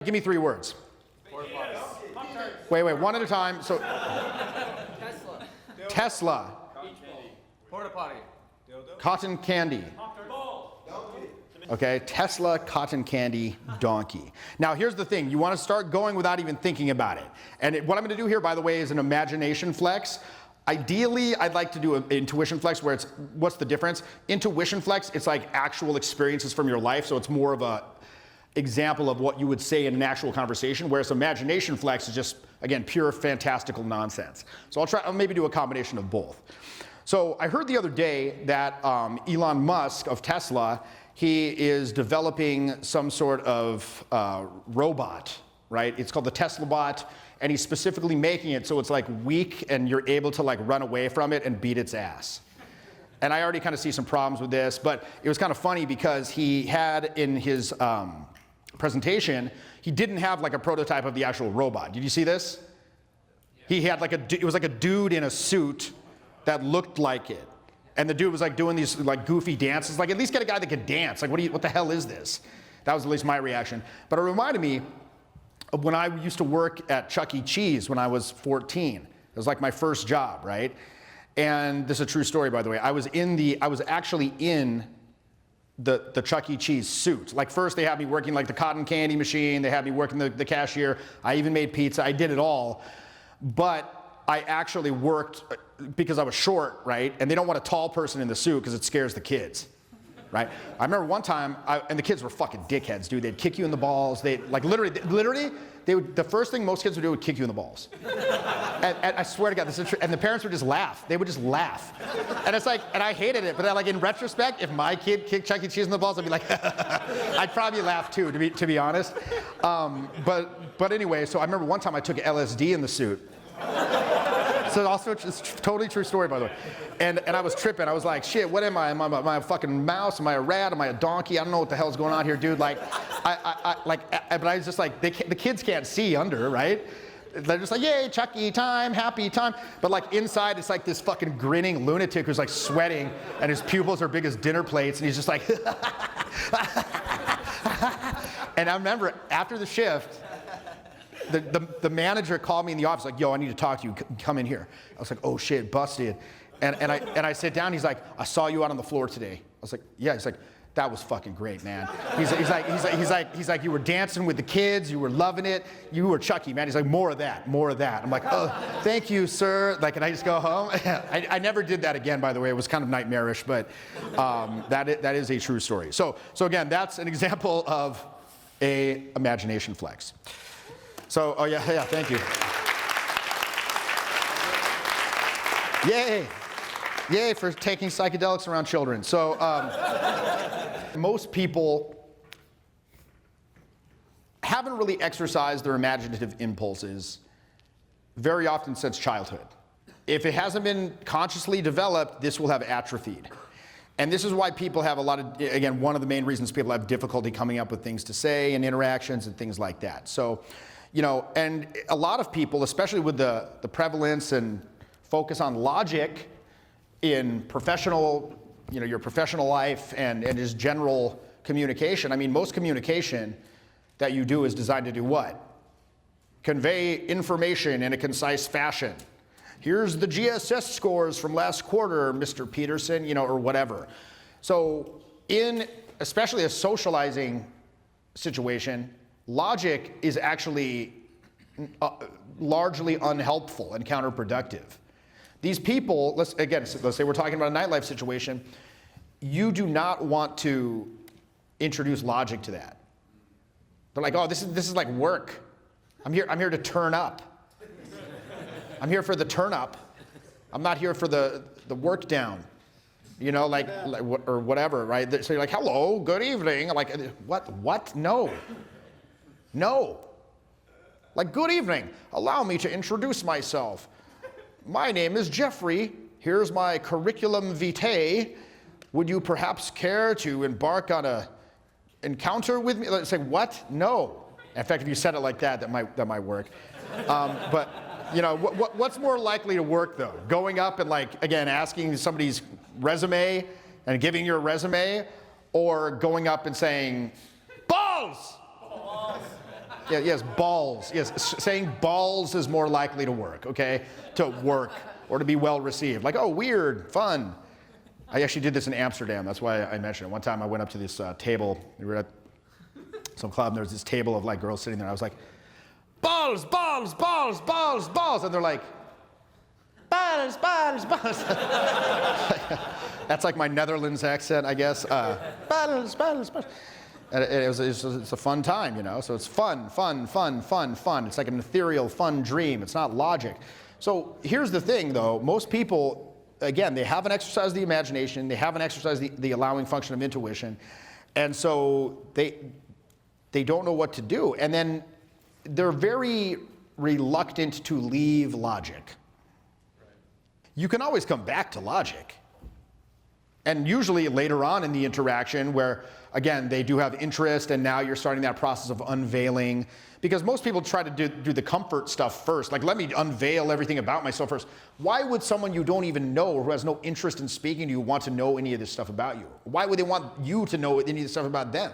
Give me 3 words. Wait, one at a time. So, Tesla. Porta potty. Cotton candy. Okay, Tesla, cotton candy, donkey. Now here's the thing, you want to start going without even thinking about it. And what I'm going to do here, by the way, is an imagination flex. Ideally, I'd like to do an intuition flex where it's, what's the difference? Intuition flex, it's like actual experiences from your life, so it's more of a example of what you would say in an actual conversation, whereas imagination flex is just, again, pure fantastical nonsense. So I'll maybe do a combination of both. So I heard the other day that Elon Musk of Tesla, he is developing some sort of robot, right? It's called the Tesla bot, and he's specifically making it so it's like weak and you're able to like run away from it and beat its ass. And I already kind of see some problems with this, but it was kind of funny because he had in his presentation, he didn't have like a prototype of the actual robot. Did you see this? He had like it was like a dude in a suit that looked like it. And the dude was like doing these like goofy dances. Like, at least get a guy that can dance. Like, what the hell is this? That was at least my reaction. But it reminded me of when I used to work at Chuck E. Cheese when I was 14. It was like my first job, right? And this is a true story, by the way. I was actually in the Chuck E. Cheese suit. Like, first they had me working like the cotton candy machine. They had me working the cashier. I even made pizza. I did it all. But I actually worked because I was short, right? And they don't want a tall person in the suit because it scares the kids, right? I remember one time, and the kids were fucking dickheads, dude. They'd kick you in the balls. They like literally, they would. The first thing most kids would do would kick you in the balls. And I swear to God, this is true. And the parents would just laugh. They would just laugh. And it's like, and I hated it. But then, like, in retrospect, if my kid kicked Chuck E. Cheese in the balls, I'd be like, I'd probably laugh too, to be honest. But anyway, so I remember one time I took LSD in the suit. So also, it's a totally true story, by the way. And I was tripping. I was like, shit, what am I? Am I a fucking mouse? Am I a rat? Am I a donkey? I don't know what the hell's going on here, dude. Like, but I was just like, the kids can't see under, right? They're just like, yay, Chucky time, happy time. But like inside, it's like this fucking grinning lunatic who's like sweating, and his pupils are big as dinner plates, and he's just like, and I remember after the shift, the manager called me in the office like, yo, I need to talk to you, come in here. I was like, oh shit, busted. And I sit down, he's like, I saw you out on the floor today. I was like, yeah. He's like, that was fucking great, man. He's like, you were dancing with the kids, you were loving it, you were Chucky, man. He's like, more of that. I'm like, oh, thank you, sir. Like, can I just go home? I never did that again, by the way. It was kind of nightmarish, but that is a true story. So again, that's an example of a imagination flex. So, oh yeah, thank you. Yay for taking psychedelics around children. So, most people haven't really exercised their imaginative impulses very often since childhood. If it hasn't been consciously developed, this will have atrophied. And this is why people have a lot of, again, one of the main reasons people have difficulty coming up with things to say and interactions and things like that. So, you know, and a lot of people, especially with the prevalence and focus on logic in professional, you know, your professional life and just general communication. I mean, most communication that you do is designed to do what? Convey information in a concise fashion. Here's the GSS scores from last quarter, Mr. Peterson, you know, or whatever. So in especially a socializing situation, logic is actually largely unhelpful and counterproductive. These people, let's say we're talking about a nightlife situation, you do not want to introduce logic to that. They're like, oh, this is like work. I'm here to turn up. I'm here for the turn up. I'm not here for the work down. You know, like or whatever, right? So you're like, hello, good evening. Like, what? No. Like, good evening. Allow me to introduce myself. My name is Jeffrey. Here's my curriculum vitae. Would you perhaps care to embark on a encounter with me? Let's say, what? No. In fact, if you said it like that, that might work. But you know, what's more likely to work though? Going up and like, again, asking somebody's resume and giving your resume, or going up and saying, balls! Yeah, yes, balls. Yes, saying balls is more likely to work, okay? To work or to be well received. Like, oh, weird, fun. I actually did this in Amsterdam. That's why I mentioned it. One time I went up to this table. We were at some club, and there was this table of like girls sitting there. I was like, balls, balls, balls, balls, balls. And they're like, balls, balls, balls. That's like my Netherlands accent, I guess. Balls, balls, balls. And it's a fun time, you know? So it's fun, fun, fun, fun, fun. It's like an ethereal, fun dream. It's not logic. So here's the thing, though. Most people, again, they haven't exercised the imagination. They haven't exercised the allowing function of intuition. And so they don't know what to do. And then they're very reluctant to leave logic. You can always come back to logic. And usually later on in the interaction where, again, they do have interest and now you're starting that process of unveiling. Because most people try to do the comfort stuff first. Like, let me unveil everything about myself first. Why would someone you don't even know or who has no interest in speaking to you want to know any of this stuff about you? Why would they want you to know any of this stuff about them?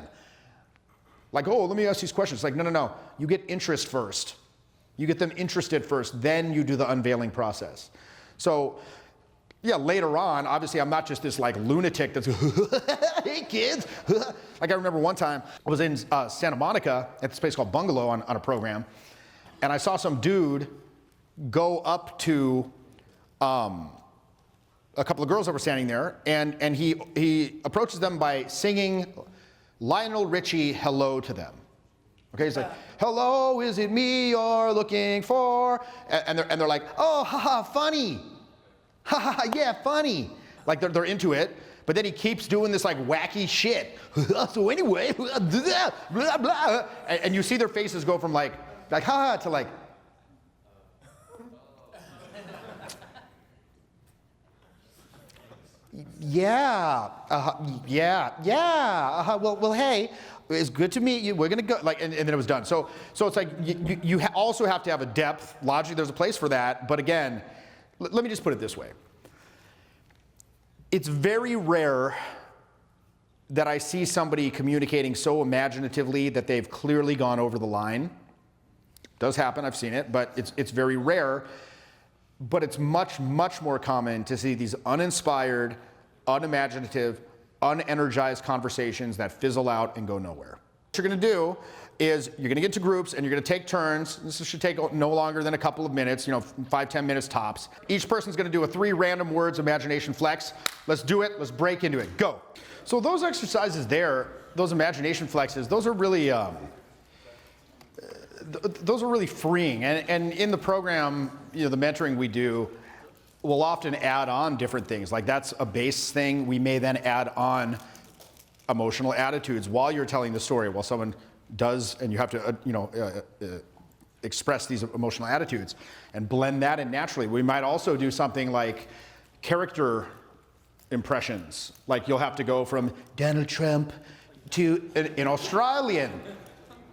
Like, oh, let me ask these questions. Like, no. You get interest first. You get them interested first, then you do the unveiling process. So, yeah, later on, obviously I'm not just this like lunatic that's, hey kids. Like I remember one time, I was in Santa Monica at this place called Bungalow on a program, and I saw some dude go up to a couple of girls that were standing there, and he approaches them by singing Lionel Richie Hello to them. Okay, he's like, hello, is it me you're looking for? And they're like, oh, haha, funny. Haha, yeah, funny. Like they're into it, but then he keeps doing this like wacky shit. So anyway, blah, blah, blah. And you see their faces go from like haha to like, yeah, well, hey, it's good to meet you. We're gonna go, like, and then it was done. So it's like you also have to have a depth. Logically, there's a place for that, but again, let me just put it this way. It's very rare that I see somebody communicating so imaginatively that they've clearly gone over the line. It does happen, I've seen it, but it's very rare. But it's much, much more common to see these uninspired, unimaginative, unenergized conversations that fizzle out and go nowhere. What you're gonna do is you're gonna get into groups and you're gonna take turns. This should take no longer than a couple of minutes, 5-10 minutes tops. Each person's gonna do a 3 random words imagination flex. Let's do it, let's break into it, go. So those exercises there, those imagination flexes, those are really freeing. And in the program, the mentoring we do, we'll often add on different things. Like that's a base thing. We may then add on emotional attitudes while you're telling the story, while someone does, and you have to, express these emotional attitudes and blend that in naturally. We might also do something like character impressions. Like you'll have to go from Donald Trump to an Australian.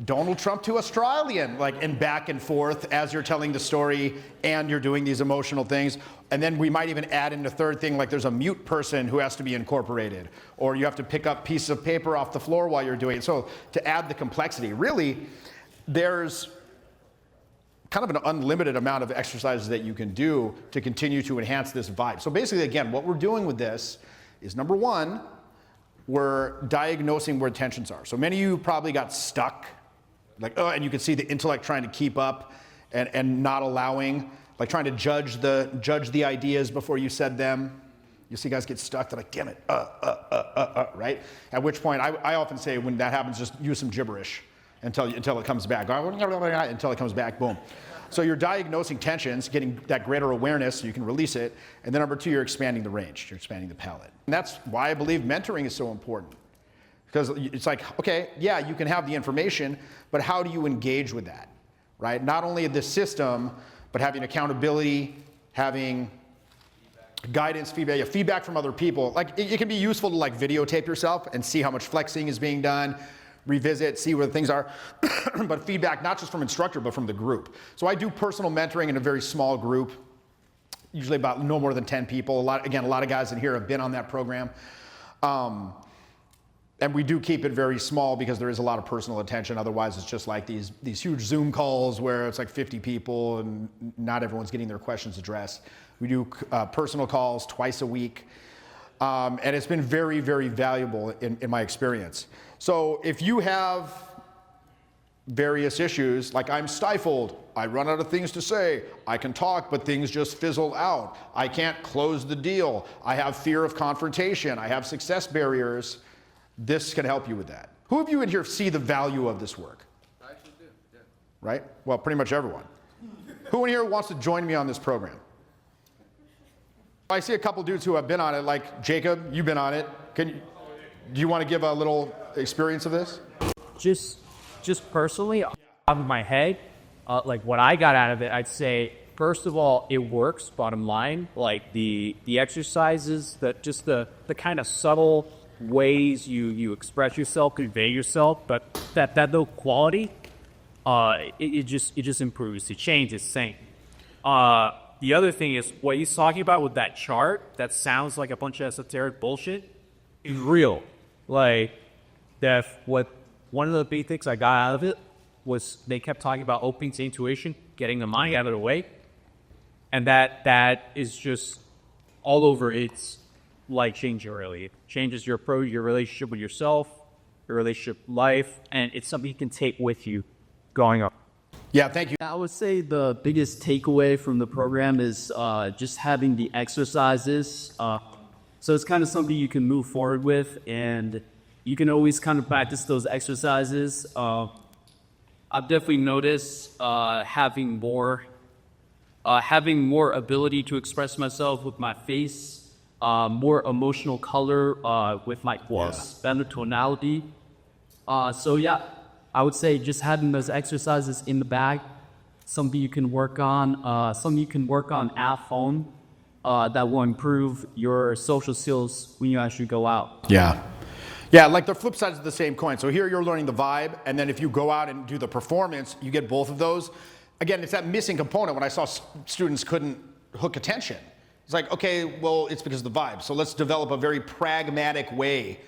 Donald Trump to Australian, like, and back and forth as you're telling the story and you're doing these emotional things. And then we might even add in a third thing, like there's a mute person who has to be incorporated, or you have to pick up pieces of paper off the floor while you're doing it. So to add the complexity, really, there's kind of an unlimited amount of exercises that you can do to continue to enhance this vibe. So basically, again, what we're doing with this is, number one, we're diagnosing where tensions are. So many of you probably got stuck, like, and you can see the intellect trying to keep up and not allowing, like trying to judge the ideas before you said them. You see guys get stuck, they're like, damn it, right? At which point, I often say when that happens, just use some gibberish until it comes back. Until it comes back, boom. So you're diagnosing tensions, getting that greater awareness so you can release it. And then number two, you're expanding the range, you're expanding the palette. And that's why I believe mentoring is so important. Because it's like, okay, yeah, you can have the information, but how do you engage with that, right? Not only the system, but having accountability, having guidance, feedback from other people. Like it can be useful to like videotape yourself and see how much flexing is being done, revisit, see where the things are, but feedback not just from instructor, but from the group. So I do personal mentoring in a very small group, usually about no more than 10 people. A lot of guys in here have been on that program. And we do keep it very small because there is a lot of personal attention. Otherwise, it's just like these huge Zoom calls where it's like 50 people and not everyone's getting their questions addressed. We do personal calls twice a week. And it's been very, very valuable in my experience. So if you have various issues, like I'm stifled, I run out of things to say, I can talk, but things just fizzle out, I can't close the deal, I have fear of confrontation, I have success barriers, this can help you with that. Who of you in here see the value of this work? I actually do, yeah. Right? Well, pretty much everyone. Who in here wants to join me on this program? I see a couple dudes who have been on it, like Jacob, you've been on it. Do you want to give a little experience of this? Just personally, off of my head, like what I got out of it, I'd say, first of all, it works, bottom line. Like the exercises, just the kind of subtle ways you express yourself, convey yourself, but that little quality, it just improves, it changes, same. The other thing is what he's talking about with that chart that sounds like a bunch of esoteric bullshit is real. Like one of the big things I got out of it was they kept talking about opening to intuition, getting the mind out of the way, and that is just all over. It's like changing really. It changes your approach, your relationship with yourself, your relationship with life, and it's something you can take with you going up. Yeah, thank you. I would say the biggest takeaway from the program is just having the exercises. So it's kind of something you can move forward with, and you can always kind of practice those exercises. I've definitely noticed having more ability to express myself with my face, more emotional color with my voice, better tonality. So yeah, I would say just having those exercises in the bag, something you can work on, at home that will improve your social skills when you actually go out. Yeah, like the flip sides of the same coin. So here you're learning the vibe, and then if you go out and do the performance, you get both of those. Again, it's that missing component when I saw students couldn't hook attention. It's like, okay, well, it's because of the vibe. So let's develop a very pragmatic way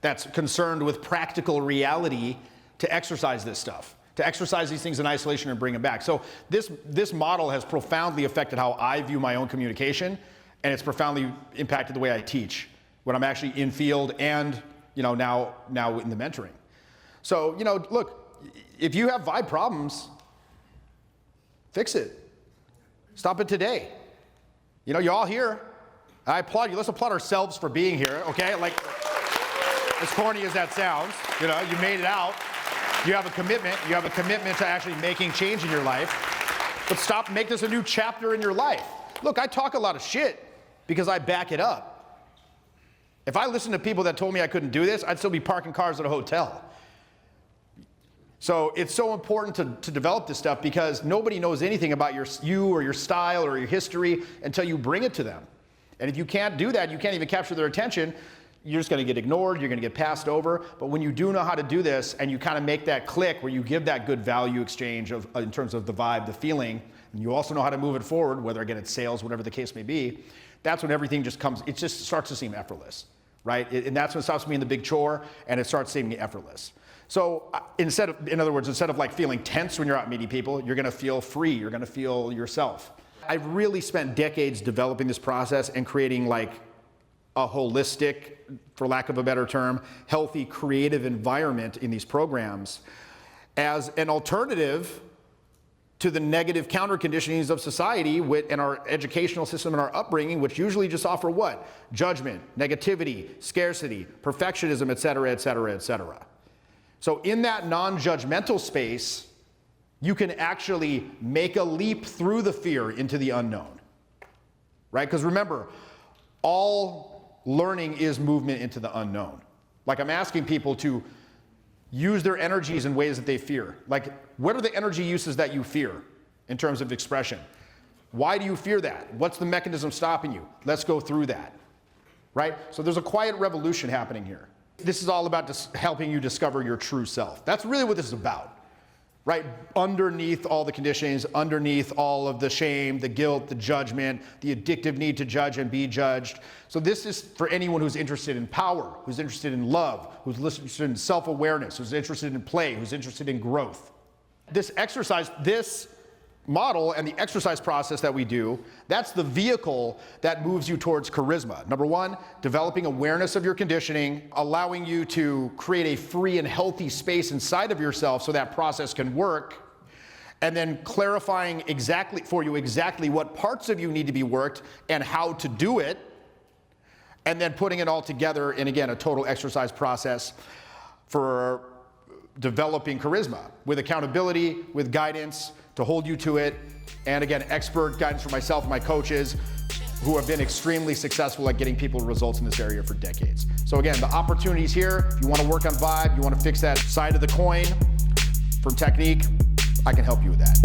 that's concerned with practical reality to exercise this stuff, to exercise these things in isolation and bring them back. So this model has profoundly affected how I view my own communication, and it's profoundly impacted the way I teach when I'm actually in field and now in the mentoring. So, look, if you have vibe problems, fix it. Stop it today. You're all here. I applaud you. Let's applaud ourselves for being here, okay? Like, as corny as that sounds, you made it out. You have a commitment. You have a commitment to actually making change in your life. But make this a new chapter in your life. Look, I talk a lot of shit because I back it up. If I listened to people that told me I couldn't do this, I'd still be parking cars at a hotel. So it's so important to develop this stuff because nobody knows anything about you or your style or your history until you bring it to them. And if you can't do that, you can't even capture their attention, you're just going to get ignored, you're going to get passed over. But when you do know how to do this and you kind of make that click where you give that good value exchange in terms of the vibe, the feeling, and you also know how to move it forward, whether again it's sales, whatever the case may be, that's when everything it just starts to seem effortless, right? And that's when it stops being the big chore and it starts seeming effortless. So instead of like feeling tense when you're out meeting people, you're going to feel free, you're going to feel yourself. I've really spent decades developing this process and creating like a holistic, for lack of a better term, healthy, creative environment in these programs as an alternative to the negative counter conditionings of society and our educational system and our upbringing, which usually just offer what? Judgment, negativity, scarcity, perfectionism, et cetera, et cetera, et cetera. So in that non-judgmental space, you can actually make a leap through the fear into the unknown, right? Because remember, all learning is movement into the unknown. Like I'm asking people to use their energies in ways that they fear. Like, what are the energy uses that you fear in terms of expression? Why do you fear that? What's the mechanism stopping you? Let's go through that, right? So there's a quiet revolution happening here. This is all about helping you discover your true self. That's really what this is about, right? Underneath all the conditionings, underneath all of the shame, the guilt, the judgment, the addictive need to judge and be judged. So this is for anyone who's interested in power, who's interested in love, who's interested in self-awareness, who's interested in play, who's interested in growth. This exercise, this model and the exercise process that we do, that's the vehicle that moves you towards charisma. Number one, developing awareness of your conditioning, allowing you to create a free and healthy space inside of yourself so that process can work, and then clarifying exactly for you exactly what parts of you need to be worked and how to do it, and then putting it all together in, again, a total exercise process for developing charisma with accountability, with guidance to hold you to it, and again, expert guidance from myself and my coaches who have been extremely successful at getting people results in this area for decades. So again, the opportunity's here. If you want to work on vibe, you want to fix that side of the coin from technique, I can help you with that.